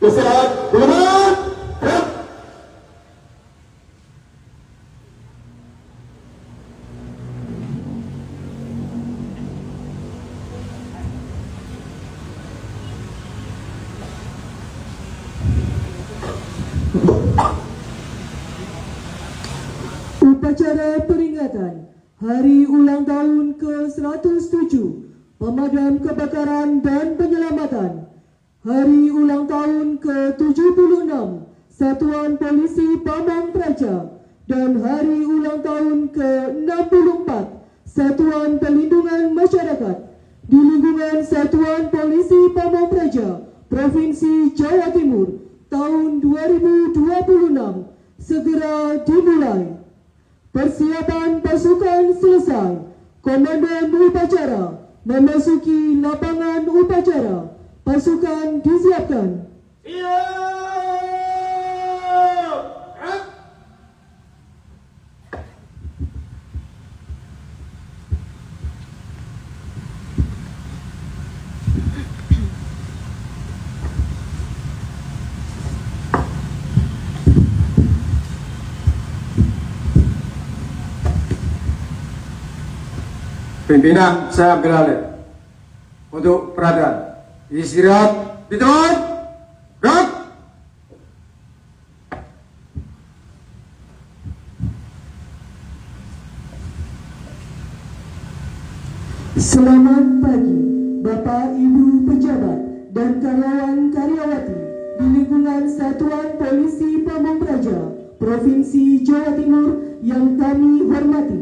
Kesehat, ulama, gerak. Upacara peringatan Hari Ulang Tahun ke-107 Pemadam Kebakaran dan Penyelamatan, Hari Ulang Tahun ke-76 Satuan Polisi Pamong Praja, dan Hari Ulang Tahun ke-64 Satuan Perlindungan Masyarakat di lingkungan Satuan Polisi Pamong Praja, Provinsi Jawa Timur tahun 2026 segera dimulai. Persiapan pasukan selesai. Komandan upacara memasuki lapangan upacara. Pasukan disiapkan. Pimpinan saya ambil alih untuk peradaan. Istirahat di tempat. Gerak. Selamat pagi, Bapak Ibu pejabat dan karyawan-karyawati di lingkungan Satuan Polisi Pamong Praja, Provinsi Jawa Timur yang kami hormati.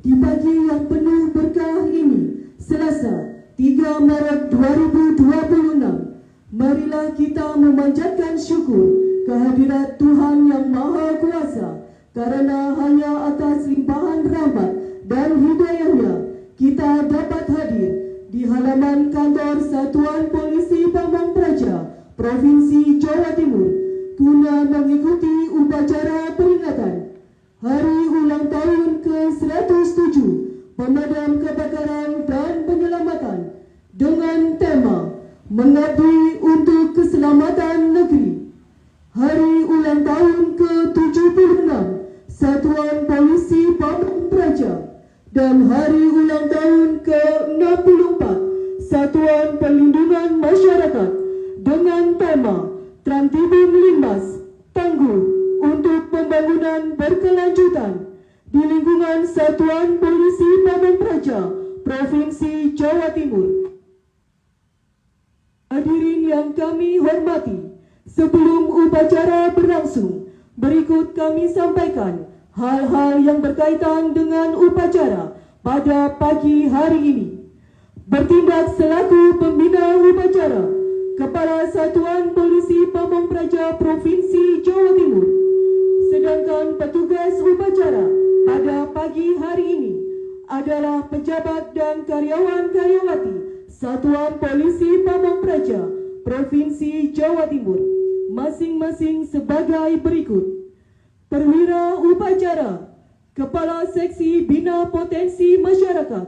Di pagi yang penuh berkah ini, Selasa 3 Maret 2026, marilah kita memanjatkan syukur kehadirat Tuhan Yang Maha Kuasa, karena hanya atas limpahan rahmat dan hidayahnya kita dapat hadir di halaman kantor Satuan Polisi Pamong Praja, Provinsi Jawa Timur, guna mengikuti upacara peringatan Hari Ulang Tahun ke-107 Pemadam Kebakaran dan Penyelamatan dengan tema Mengabdi untuk Keselamatan Negeri. Hari Ulang Tahun ke-76 Satuan Polisi Pamong Praja dan Hari Ulang Tahun ke-64 Satuan Perlindungan Masyarakat dengan tema Trantibun Limbas Tangguh untuk pembangunan berkelanjutan di lingkungan Satuan Polisi Pamong Praja, Provinsi Jawa Timur. Hadirin yang kami hormati, sebelum upacara berlangsung, berikut kami sampaikan hal-hal yang berkaitan dengan upacara pada pagi hari ini. Bertindak selaku pembina upacara, Kepala Satuan Polisi Pamong Praja Provinsi Jawa Timur. Sedangkan petugas upacara pada pagi hari ini adalah pejabat dan karyawan-karyawati Satuan Polisi Pamong Praja Provinsi Jawa Timur, masing-masing sebagai berikut. Perwira Upacara, Kepala Seksi Bina Potensi Masyarakat.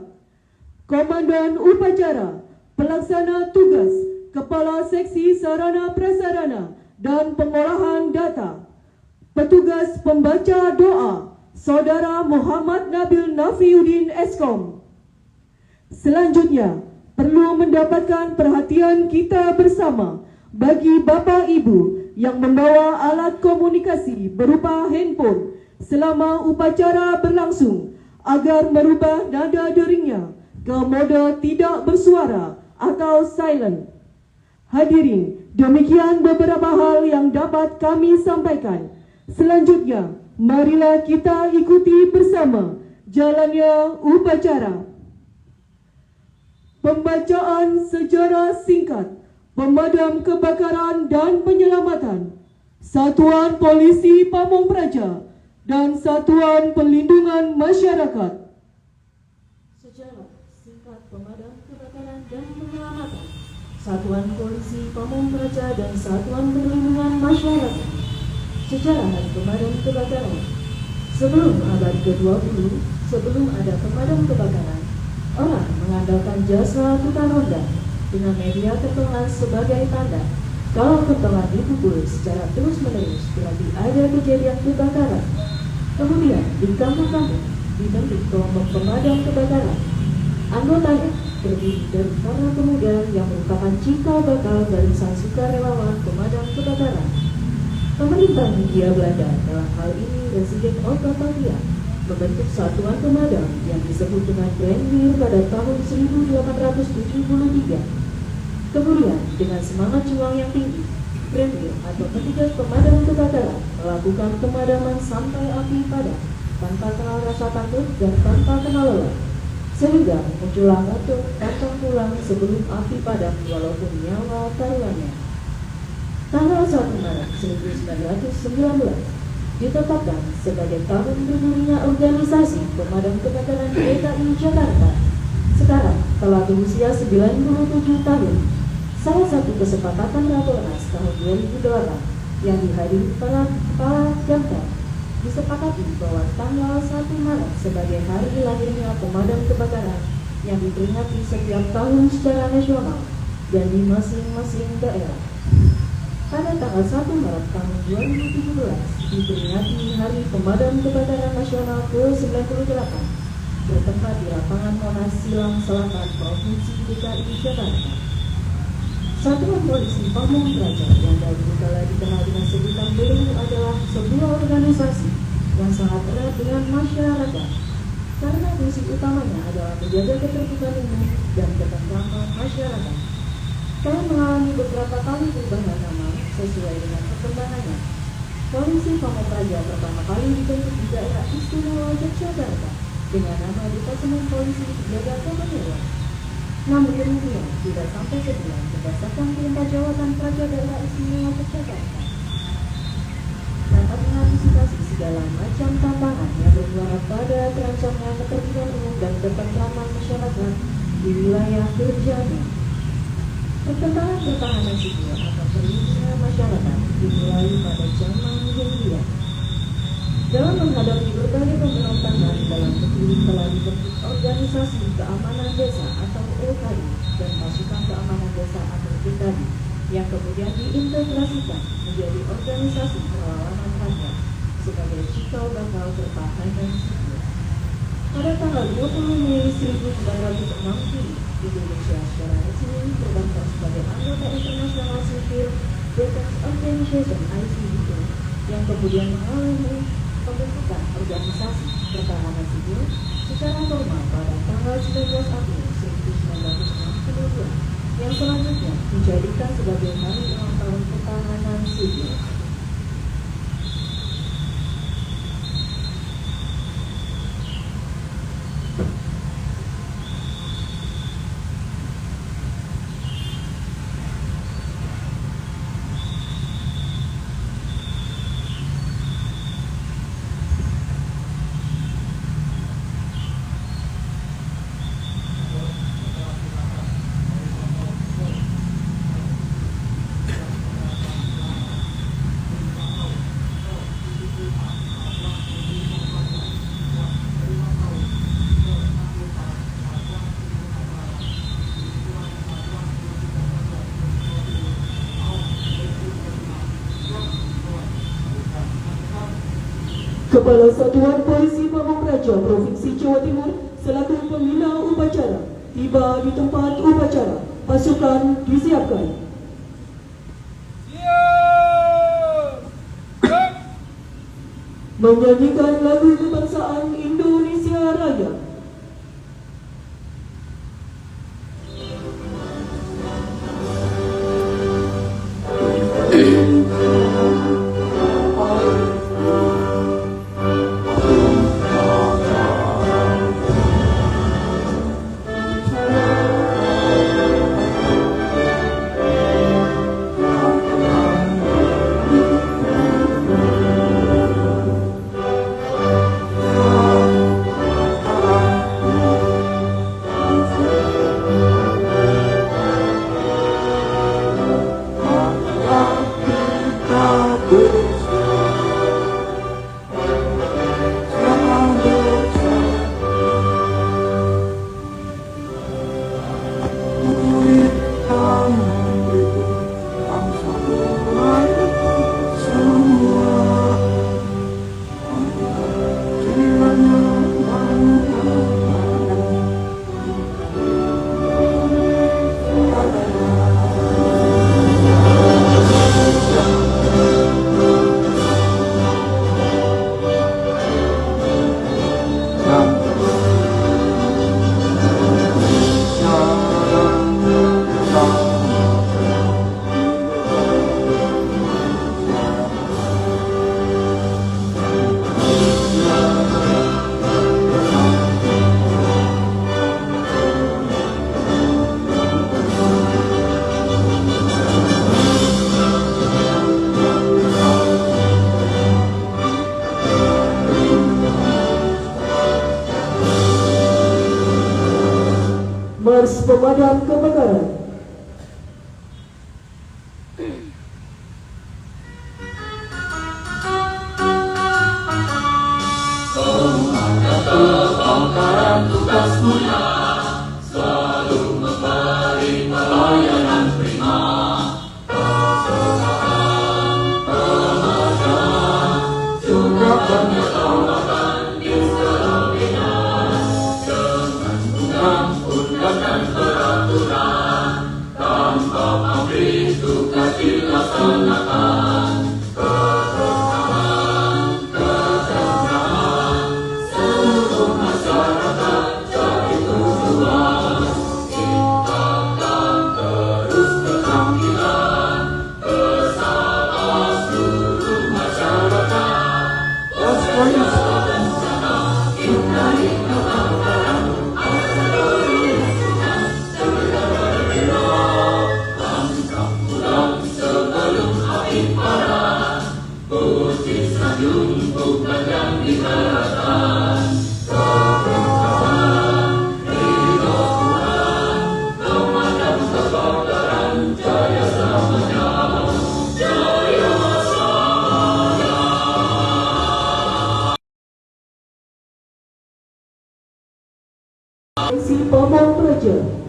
Komandan Upacara, Pelaksana Tugas, Kepala Seksi Sarana Prasarana dan Pengolahan Data. Petugas Pembaca Doa, Saudara Muhammad Nabil Nafiuddin Eskom. Selanjutnya, perlu mendapatkan perhatian kita bersama bagi Bapak Ibu yang membawa alat komunikasi berupa handphone selama upacara berlangsung agar merubah nada deringnya ke mode tidak bersuara atau silent. Hadirin, demikian beberapa hal yang dapat kami sampaikan. Selanjutnya, marilah kita ikuti bersama jalannya upacara. Pembacaan sejarah singkat Pemadam Kebakaran dan Penyelamatan, Satuan Polisi Pamong Praja dan Satuan Perlindungan Masyarakat. Sejarah singkat Pemadam Kebakaran dan Penyelamatan, Satuan Polisi Pamong Praja dan Satuan Perlindungan Masyarakat. Sejarah Hari Pemadam Kebakaran. Sebelum abad ke-20, sebelum ada pemadam kebakaran, orang mengandalkan jasa tukang ronda dengan media terkelas sebagai tanda Kalau kentongan dipukul secara terus-menerus berarti ada kejadian kebakaran. Kemudian di kampung-kampung dibentuk kelompok pemadam kebakaran. Anggotanya terdiri dari para pemuda yang merupakan cikal bakal barisan sukarelawan pemadam kebakaran. Pemerintah Hindia Belanda, dalam hal ini Residen Batavia, membentuk satuan pemadam yang disebut dengan Brandweer pada tahun 1873. Kemudian, dengan semangat juang yang tinggi, Brandweer atau petugas pemadam kebakaran melakukan pemadaman sampai api padam tanpa kenal rasa takut dan tanpa kenal lelah, sehingga muncullah moto pantang pulang sebelum api padam walaupun nyawa taruhannya. Tanggal 1 Maret 1919 ditetapkan sebagai tahun berdirinya organisasi pemadam kebakaran DKI Jakarta. Sekarang telah berusia 97 tahun. Salah satu kesepakatan Rakornas tahun 2008 yang dihadiri para kepala Damkar disepakati bahwa tanggal 1 Maret sebagai hari lahirnya pemadam kebakaran yang diperingati setiap tahun secara nasional dan di masing-masing daerah. Pada tanggal 1 Maret tahun 2017 diperingati Hari Pemadam Kebakaran Nasional ke-98 bertempat di lapangan Monas Silang Selatan, Provinsi DKI Jakarta. Satuan Polisi Pamong Praja yang dahulu kala dikenal dengan sebutan BEU adalah sebuah organisasi yang sangat erat dengan masyarakat karena fungsi utamanya adalah menjaga ketertiban umum dan ketentraman masyarakat. Telah mengalami beberapa kali perubahan nama sesuai dengan perkembangannya. Polisi Pamong Praja pertama kali dibentuk di daerah istimewa Yogyakarta dengan nama Departemen Polisi Penjaga Keamanan. Namun kemudian tidak sampai sebulan berdasarkan perintah jawatan Praja Daerah Istimewa Yogyakarta dapat mengantisipasi segala macam tantangan yang bermuara pada terancamnya ketertiban umum dan ketentraman masyarakat di wilayah kerjanya. Pertentangan pertahanan sipil atau perlindungan masyarakat dimulai pada zaman Hindia. Dalam menghadapi berbagai pemberontakan dalam negeri telah dibentuk organisasi keamanan desa atau OKI dan pasukan keamanan desa atau PKI yang kemudian diintegrasikan menjadi organisasi perlawanan rakyat sebagai cikal bakal pertahanan sipil. Pada tanggal 20 Mei 1960, Indonesia secara resmi terdaftar sebagai anggota internasional sipil Defense Organization (ICD) yang kemudian mengalami pembentukan organisasi pertahanan sipil secara formal pada tanggal 19 April 1962 yang selanjutnya dijadikan sebagai hari ulang tahun pertahanan sipil. Kepala Satuan Polisi Pamong Praja Provinsi Jawa Timur selaku pembina upacara tiba di tempat upacara. Pasukan disiapkan. Menyanyikan lagu kebangsaan Indonesia Raya. pemadam kebakaran. Si Pamong Praja.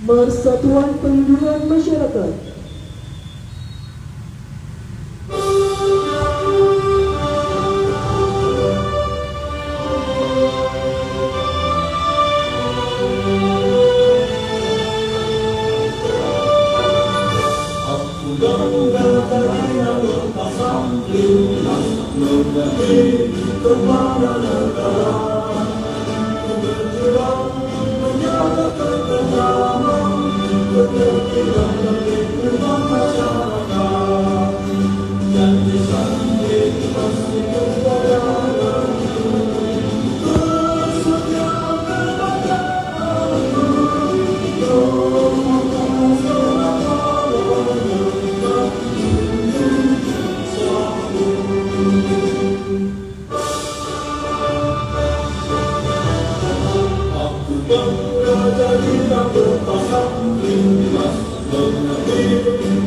Persatuan Perlindungan Masyarakat.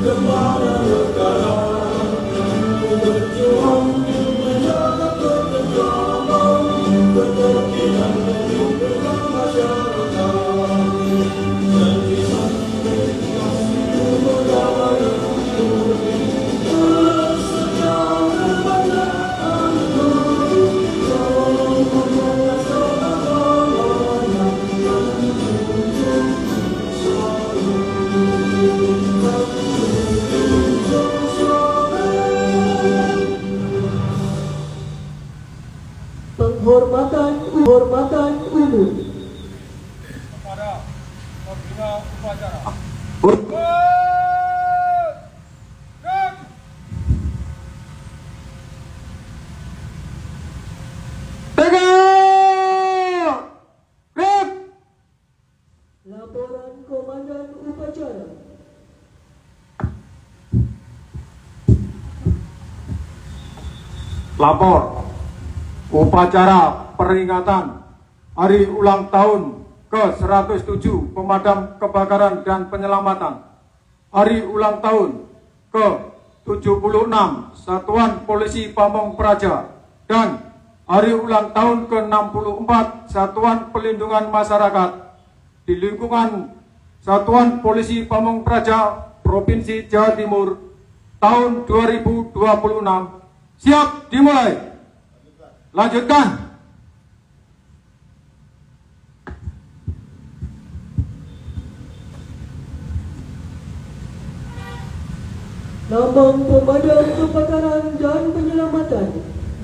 Kembali Lapor upacara peringatan Hari Ulang Tahun ke-107 Pemadam Kebakaran dan Penyelamatan, Hari Ulang Tahun ke-76 Satuan Polisi Pamong Praja, dan Hari Ulang Tahun ke-64 Satuan Pelindungan Masyarakat di lingkungan Satuan Polisi Pamong Praja Provinsi Jawa Timur tahun 2026 siap dimulai. Lanjutkan. Lambang Pemadam Kebakaran dan Penyelamatan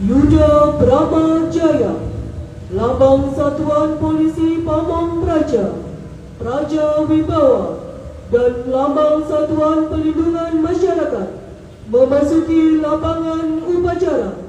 Yuda Brahma Jaya. Lambang Satuan Polisi Pamong Praja Praja Wibawa, dan lambang Satuan Pelindungan Masyarakat memasuki lapangan upacara.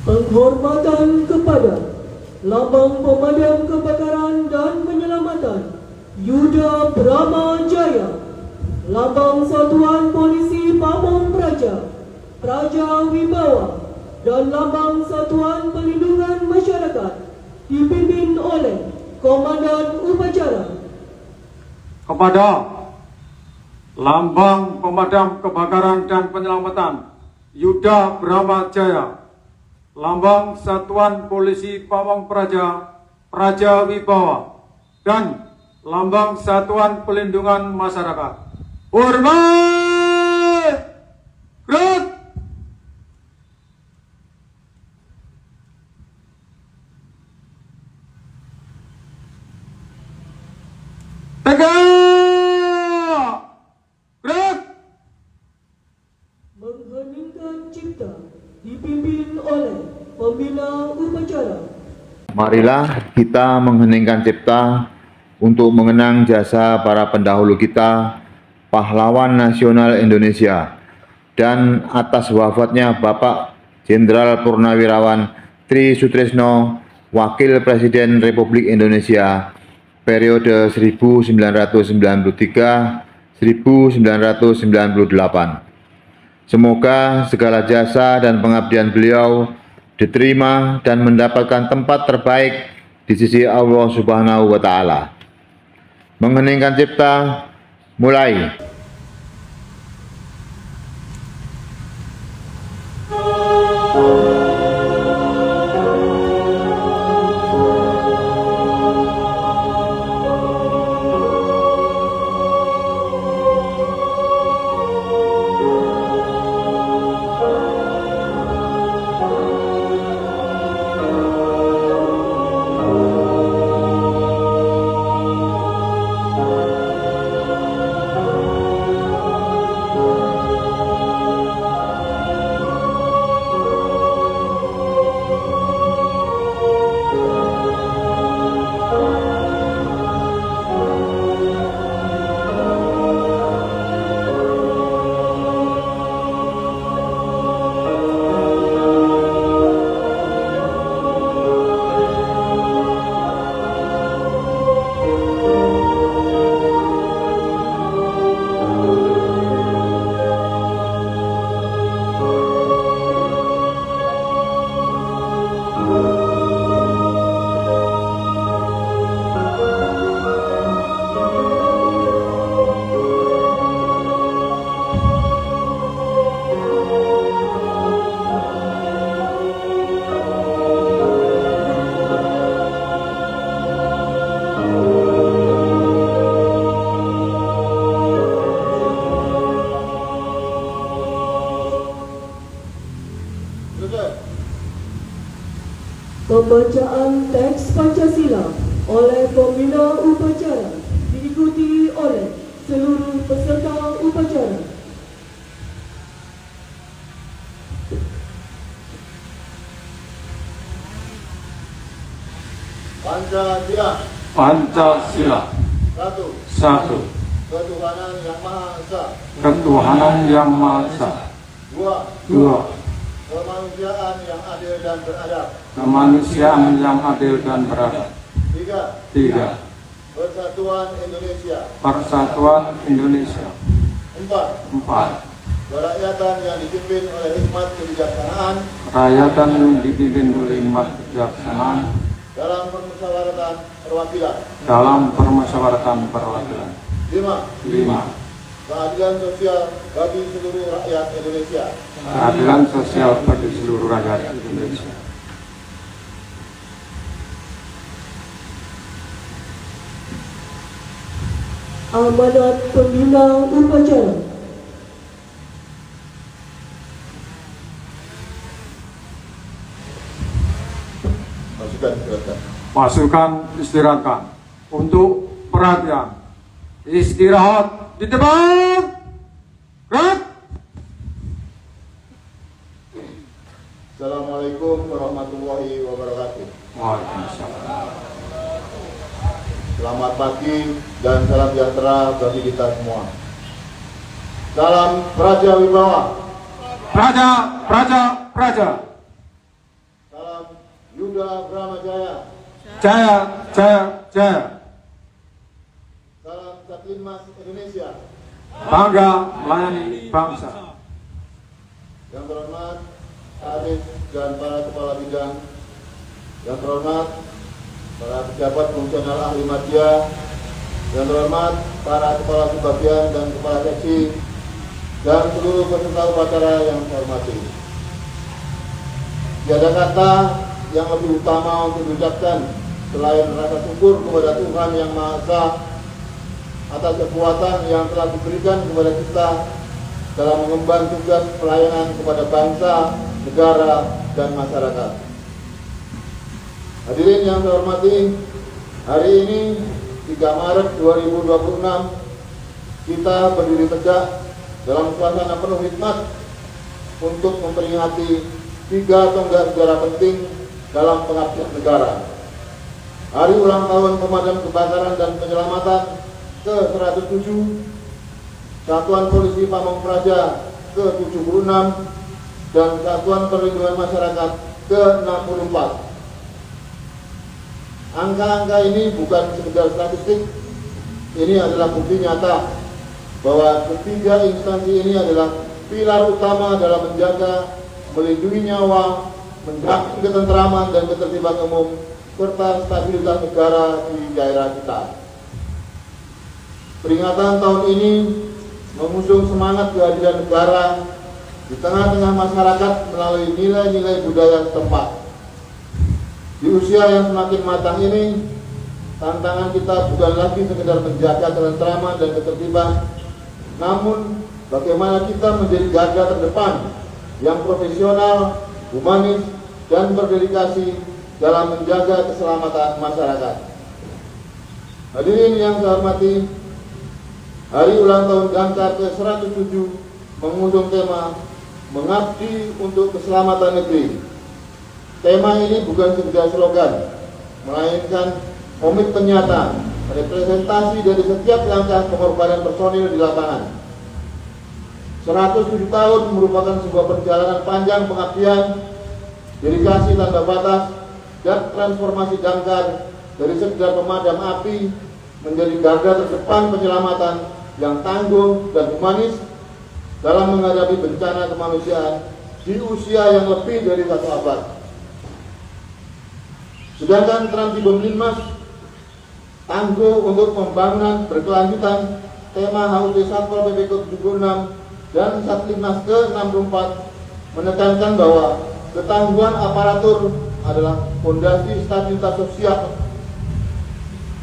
Penghormatan kepada Lambang Pemadam Kebakaran dan Penyelamatan Yuda Brahma Jaya, Lambang Satuan Polisi Pamong Praja Praja Wibawa, dan Lambang Satuan Pelindungan Masyarakat dipimpin oleh Komandan Upacara. Kepada Lambang Pemadam Kebakaran dan Penyelamatan Yuda Brahma Jaya, Lambang Satuan Polisi Pamong Praja Praja Wibawa, dan Lambang Satuan Pelindungan Masyarakat. Hormat! Gerak! Tegak! Gerak! Mengheningkan cipta dipimpin oleh pembina upacara. Marilah kita mengheningkan cipta untuk mengenang jasa para pendahulu kita, pahlawan nasional Indonesia, dan atas wafatnya Bapak Jenderal Purnawirawan Tri Sutrisno, Wakil Presiden Republik Indonesia periode 1993-1998. Semoga segala jasa dan pengabdian beliau diterima dan mendapatkan tempat terbaik di sisi Allah Subhanahu wa Ta'ala. Mengheningkan cipta, mulai. Pembacaan teks Pancasila oleh pembina upacara diikuti oleh seluruh peserta upacara. Pancasila. Pancasila. Satu. 1. Ketuhanan Yang Maha Esa. Ketuhanan Yang Maha Esa. 2. 2. Kemanusiaan yang adil dan beradab. Kemanusiaan yang adil dan beradab. 3. 3. Persatuan Indonesia. Persatuan Indonesia. 4. 4. Kerakyatan yang dipimpin oleh hikmat kebijaksanaan Rakyatan yang dipimpin oleh hikmat kebijaksanaan dalam permusyawaratan perwakilan. dalam permusyawaratan perwakilan. 5. 5. Keadilan sosial bagi seluruh rakyat Indonesia. Keadilan sosial bagi seluruh rakyat Indonesia. Amanat pembina upacara. Pasukan istirahatkan. Untuk perhatian. Istirahat di depan. Gerak. Assalamualaikum warahmatullahi wabarakatuh. Waalaikumsalam. Selamat pagi dan salam sejahtera bagi kita semua. Salam Praja Wibawa. Praja, Praja, Praja. Salam Yuda Brahma Jaya. Jaya, Jaya, Jaya. Salam Satlinmas Indonesia. Bangga melayani bangsa. Yang terhormat Arif dan para kepala bidang. Yang terhormat para pejabat fungsional ahli media. Yang terhormat para kepala subbagian dan kepala seksi dan seluruh peserta upacara yang saya hormati. Tiada kata yang lebih utama untuk diucapkan selain rasa syukur kepada Tuhan Yang Maha Esa atas kekuatan yang telah diberikan kepada kita dalam mengemban tugas pelayanan kepada bangsa, negara, dan masyarakat. Hadirin yang saya hormati, hari ini 3 Maret 2026 kita berdiri tegak dalam suasana penuh hikmat untuk memperingati 3 tonggak sejarah penting dalam pengabdian negara. Hari ulang tahun Pemadam Kebakaran dan Penyelamatan ke-107, Satuan Polisi Pamong Praja ke-76, dan Satuan Perlindungan Masyarakat ke-64. Angka-angka ini bukan sekedar statistik, ini adalah bukti nyata bahwa ketiga instansi ini adalah pilar utama dalam menjaga, melindungi nyawa, menjaga ketentraman dan ketertiban umum, serta stabilitas negara di daerah kita. Peringatan tahun ini mengusung semangat kehadiran negara di tengah-tengah masyarakat melalui nilai-nilai budaya setempat. Di usia yang semakin matang ini, tantangan kita bukan lagi sekedar menjaga ketentraman dan ketertiban, namun bagaimana kita menjadi garda terdepan yang profesional, humanis, dan berdedikasi dalam menjaga keselamatan masyarakat. Hadirin yang saya hormati, hari ulang tahun Damkar ke-107 mengusung tema Mengabdi untuk Keselamatan Negeri. Tema ini bukan sekedar slogan, melainkan komitmen nyata, representasi dari setiap langkah pengorbanan personil di lapangan. 107 tahun merupakan sebuah perjalanan panjang pengabdian, dedikasi tanpa batas, dan transformasi Damkar dari sekedar pemadam api menjadi garda terdepan penyelamatan yang tangguh dan humanis dalam menghadapi bencana kemanusiaan di usia yang lebih dari 1 abad. Sedangkan Trans-Tibum Linmas tangguh untuk pembangunan berkelanjutan, tema HUT Satpol PP ke-76 dan Satlinmas ke-64 menekankan bahwa ketangguhan aparatur adalah fondasi stabilitas sosial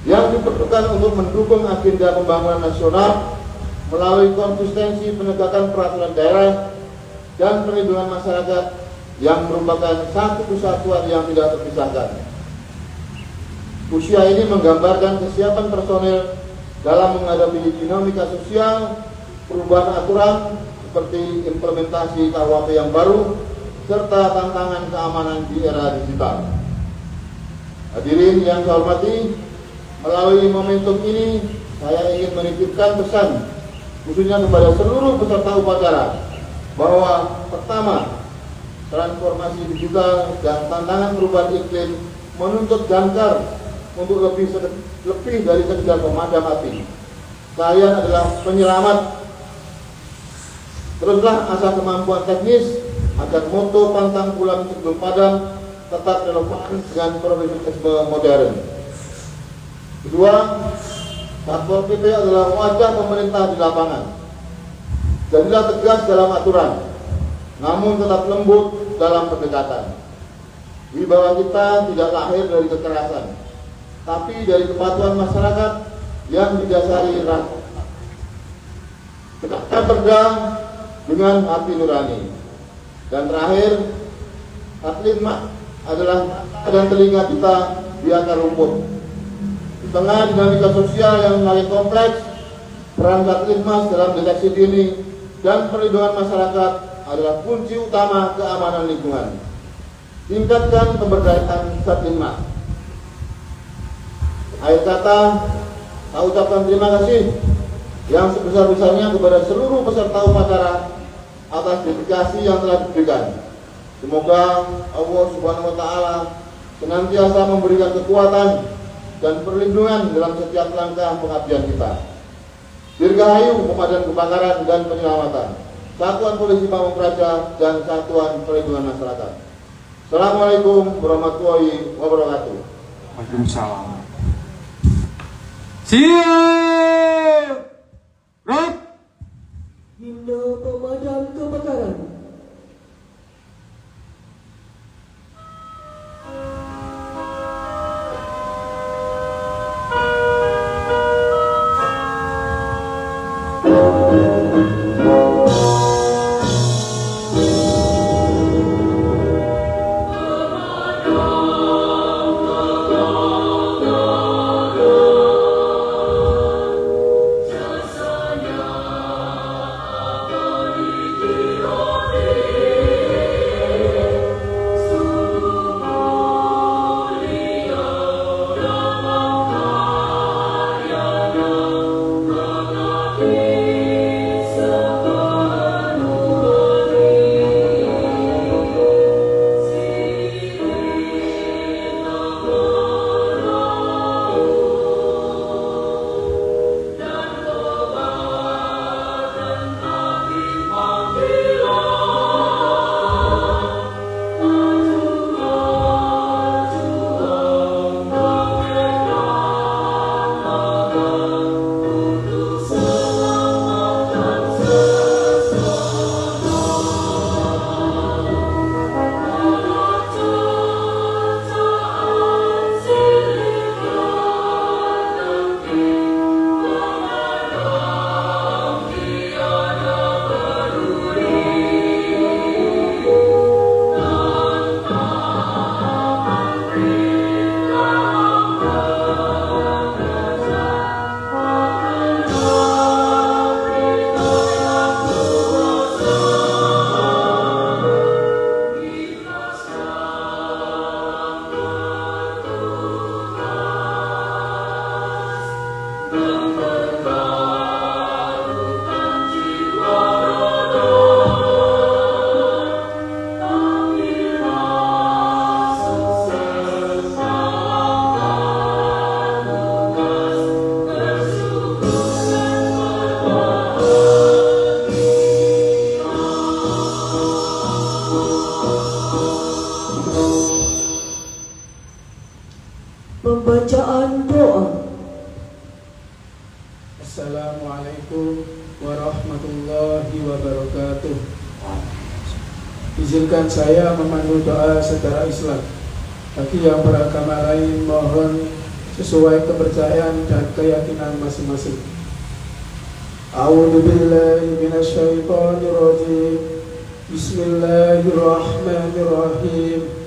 yang diperlukan untuk mendukung agenda pembangunan nasional melalui konsistensi penegakan peraturan daerah dan perlindungan masyarakat yang merupakan satu kesatuan yang tidak terpisahkan. Usia ini menggambarkan kesiapan personel dalam menghadapi dinamika sosial, perubahan aturan seperti implementasi KUHP yang baru, serta tantangan keamanan di era digital. Hadirin yang saya hormati, melalui momentum ini saya ingin menitipkan pesan khususnya kepada seluruh peserta upacara bahwa pertama, transformasi digital dan tantangan perubahan iklim menuntut damkar untuk lebih dari sekedar pemadam api. Kalian adalah penyelamat. Teruslah asah kemampuan teknis agar moto pantang pulang sebelum padam tetap relevan dengan profesionalisme modern. Kedua, Satpol PP adalah wajah pemerintah di lapangan. Jadilah tegas dalam aturan, namun tetap lembut dalam pendekatan. Wibawa kita tidak lahir dari kekerasan, tapi dari kepatuhan masyarakat yang didasari rahmat. Tegakkan perda dengan hati nurani. Dan terakhir, Tatlima adalah dan telinga kita di akar rumput. Di tengah dinamika sosial yang semakin kompleks, peran Tatlima dalam deteksi dini dan perlindungan masyarakat adalah kunci utama keamanan lingkungan. Tingkatkan pemberdayaan Tatlima. Akhir kata, saya ucapkan terima kasih yang sebesar-besarnya kepada seluruh peserta upacara atas dedikasi yang telah diberikan. Semoga Allah Subhanahu wa Ta'ala senantiasa memberikan kekuatan dan perlindungan dalam setiap langkah pengabdian kita. Dirgahayu Pemadam Kebakaran dan Penyelamatan, Satuan Polisi Pamung Praja, dan Satuan Perlindungan Masyarakat. Assalamualaikum warahmatullahi wabarakatuh. Waalaikumsalam. Siap! Rap! Himne Pemadam Kebakaran. Pembacaan doa. Assalamualaikum warahmatullahi wabarakatuh. Izinkan saya memandu doa secara Islam. Bagi yang beragama lain mohon sesuai kepercayaan dan keyakinan masing-masing. A'udzu billahi minasyaitonir rajim. Bismillahirrahmanirrahim.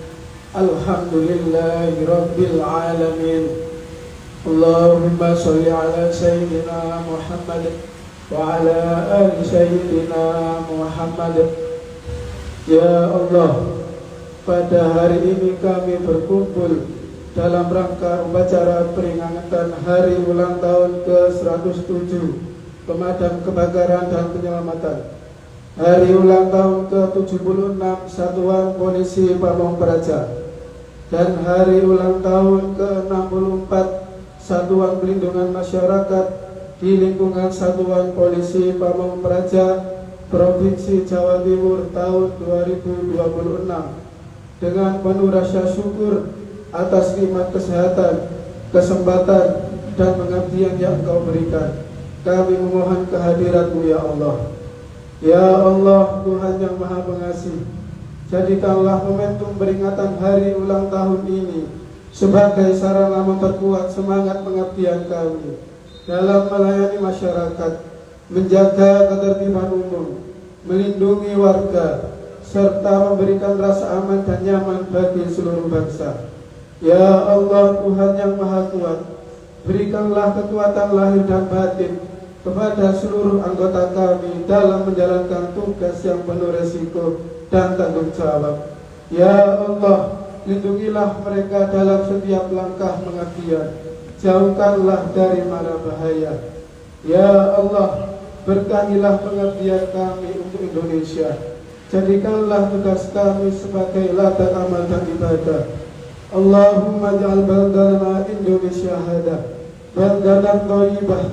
Alhamdulillahi rabbil alamin. Allahumma sholli ala Sayyidina Muhammad wa ala ali Sayyidina Muhammad. Ya Allah, pada hari ini kami berkumpul dalam rangka upacara peringatan hari ulang tahun ke-107 Pemadam Kebakaran dan Penyelamatan, hari ulang tahun ke-76 Satuan Polisi Pamong Praja, dan hari ulang tahun ke-64 Satuan Pelindungan Masyarakat di lingkungan Satuan Polisi Pamong Praja, Provinsi Jawa Timur tahun 2026. Dengan penuh rasa syukur atas nikmat kesehatan, kesempatan, dan pengabdian yang Engkau berikan, kami memohon kehadirat-Mu ya Allah. Ya Allah, Tuhan yang Maha Pengasih, jadikanlah momentum peringatan hari ulang tahun ini sebagai sarana memperkuat semangat pengabdian kami dalam melayani masyarakat, menjaga ketertiban umum, melindungi warga, serta memberikan rasa aman dan nyaman bagi seluruh bangsa. Ya Allah, Tuhan yang Maha Kuat, berikanlah kekuatan lahir dan batin kepada seluruh anggota kami dalam menjalankan tugas yang penuh resiko dan tanggung jawab. Ya Allah, lindungilah mereka dalam setiap langkah pengabdian, jauhkanlah dari mara bahaya. Ya Allah, berkahilah pengabdian kami untuk Indonesia, jadikanlah tugas kami sebagai ladang amal dan ibadah. Allahumma ja'al baldana Indonesia hada baldatan thayyibah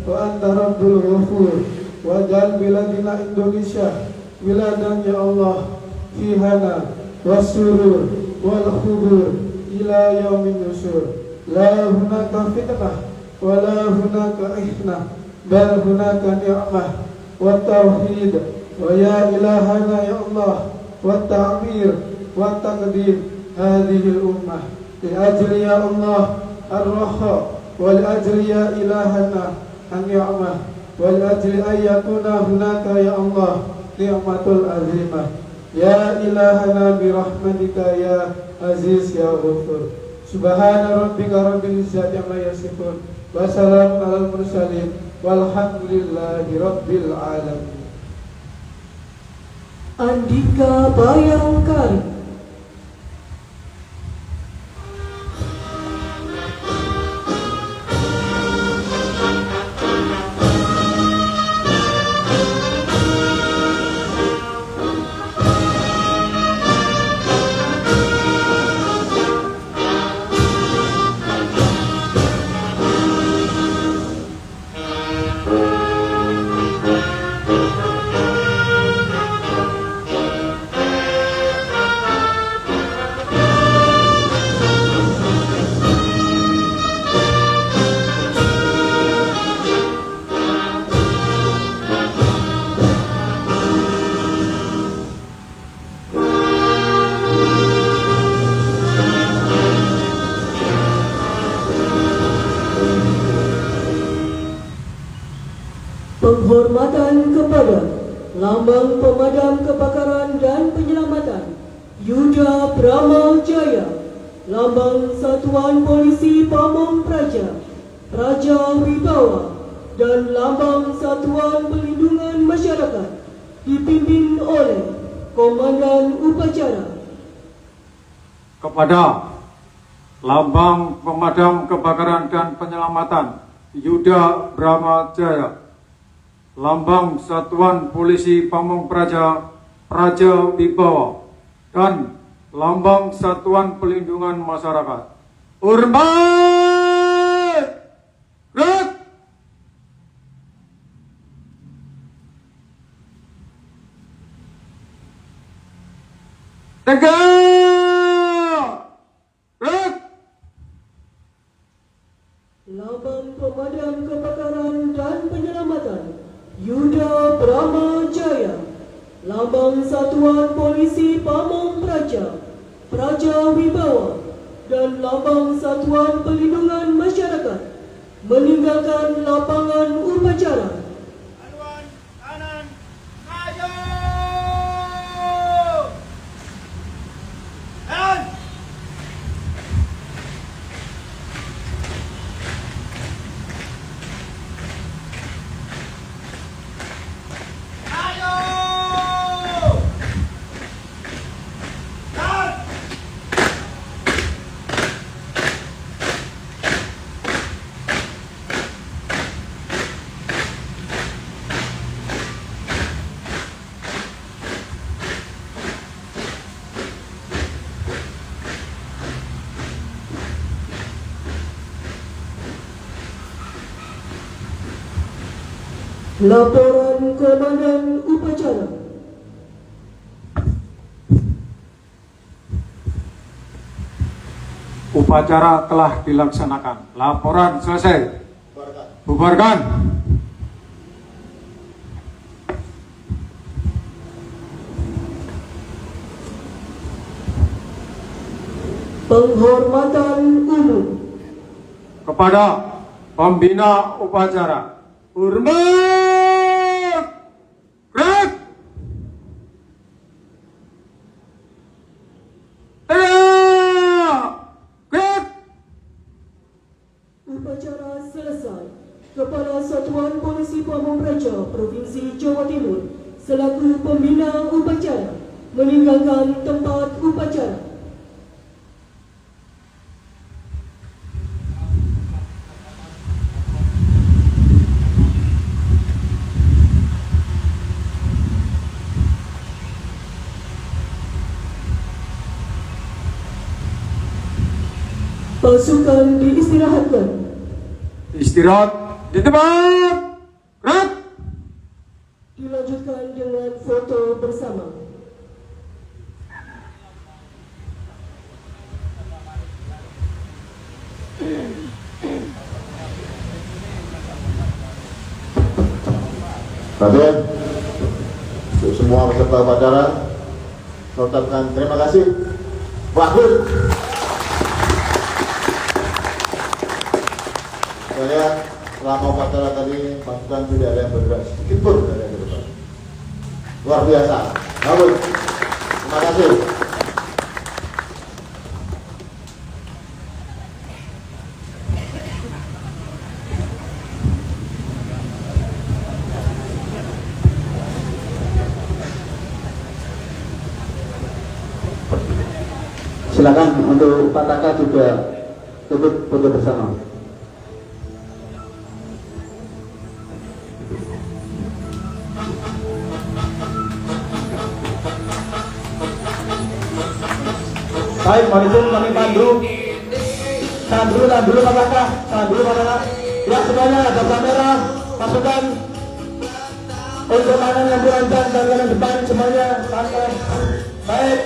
wa anta rabbul ghafur, wa ja'al biladina Indonesia wiladan ya Allah fihana wasurur wal khubur ila yaumin nusur. La hunaka fitnah wa la hunaka ihnah, bal hunaka ni'mah wa tauhid wa ya ilahana ya Allah wa ta'mir wa taqdim hadhihi al-ummah li ajli ya Allah ar-raha wa li ajli ya ilahana an-ni'mah wa li ajli an yakuna hunaka ya Allah ni'matul azimah. Ya ilahana bi rahmatika ya aziz ya ghafur. Subhana rabbika rabbil izzati amma yasifun wa salamun alal mursalin walhamdulillahi rabbil alamin. Andika Bayangkari. Penghormatan kepada Lambang Pemadam Kebakaran dan Penyelamatan Yuda Brahma Jaya, Lambang Satuan Polisi Pamong Praja, Praja Wibawa, dan Lambang Satuan Pelindungan Masyarakat dipimpin oleh Komandan Upacara. Kepada Lambang Pemadam Kebakaran dan Penyelamatan Yuda Brahma Jaya, Lambang Satuan Polisi Pamong Praja, Praja Wibawa, dan Lambang Satuan Pelindungan Masyarakat. Hormat! Gerak! Tegak! Gerak! Lambang Pemadam Kebakaran dan Penyelamatan Yuda Brahma Jaya, Lambang Satuan Polisi Pamong Praja, Praja Wibawa, dan Lambang Satuan Pelindungan Masyarakat meninggalkan lapangan upacara. Haluan kanan, maju! Dan Laporan Komandan Upacara. Upacara telah dilaksanakan. Laporan selesai. Bubarkan. Penghormatan umum. Kepada pembina upacara. Hormat. Gerak. Gerak. Upacara selesai. Kepala Satuan Polisi Pamung Praja Provinsi Jawa Timur selaku pembina upacara meninggalkan tempat upacara. Pasukan diistirahatkan. Istirahat di tempat. Gerak. Dilanjutkan dengan foto bersama. Raden, untuk semua peserta upacara, saya ucapkan terima kasih. Bagus. Saya selama upacara tadi pasukan tidak ada yang bergerak sedikit pun dari yang ke depan. Luar biasa. Bagus. Terima kasih. Silakan untuk Pak Taka juga ikut foto bersama. Baik, mari kami pandu. Tahan dulu Pak Taka. Tahan dulu Pak Taka. Ya semuanya ada kamera, pasukan untuk kanan yang berancang dan kanan depan semuanya santai. Baik.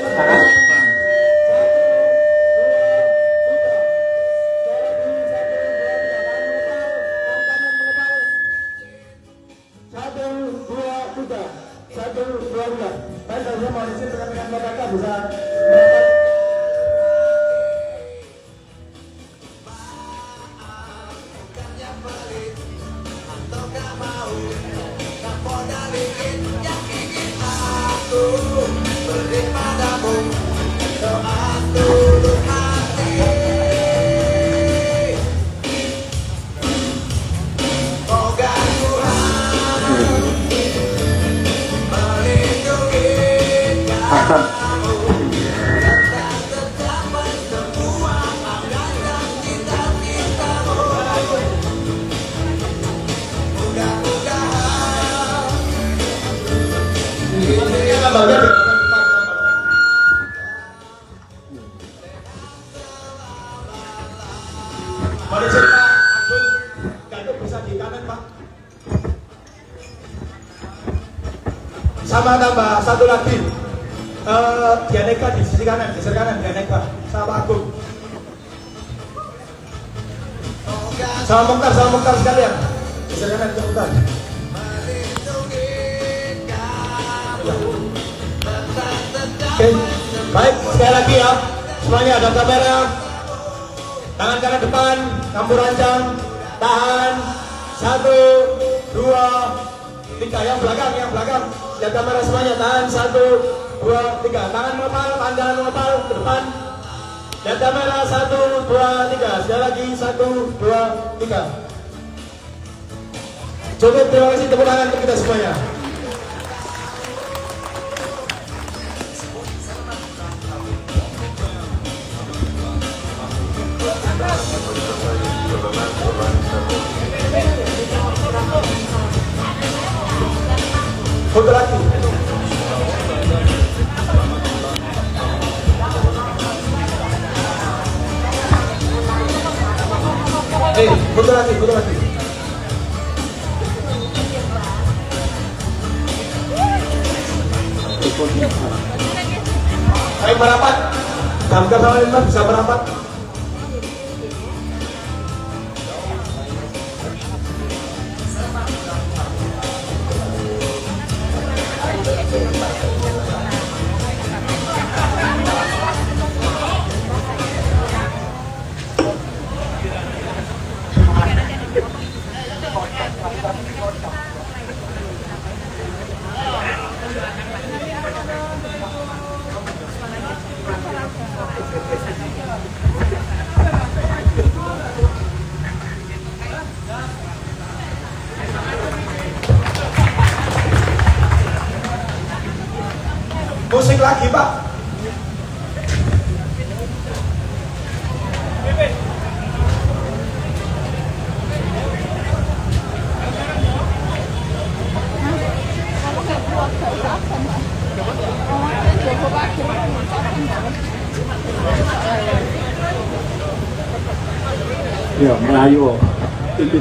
Sama tambah satu lagi, Dianeka di sisi kanan, geser kanan Dianeka sama Agung, sama Mukhtar sekalian, geser kanan ke Mukhtar. Oke, baik sekali lagi ya, semuanya ada kamera, tangan kanan depan, kamu rancang, tahan, 1, 2, 3, yang belakang. Lihat kamera semuanya, tahan 1, 2, 3, tangan mengepal, pandangan mengepal ke depan. Lihat kamera 1, 2, 3, sekali lagi 1, 2, 3. Cukup, terima kasih, tepuk tangan untuk kita semuanya. Foto lagi. Foto lagi. Ayo merapat. Damkar sama Imam bisa merapat. Musik lagi, Pak. Ya, Melayu. Itu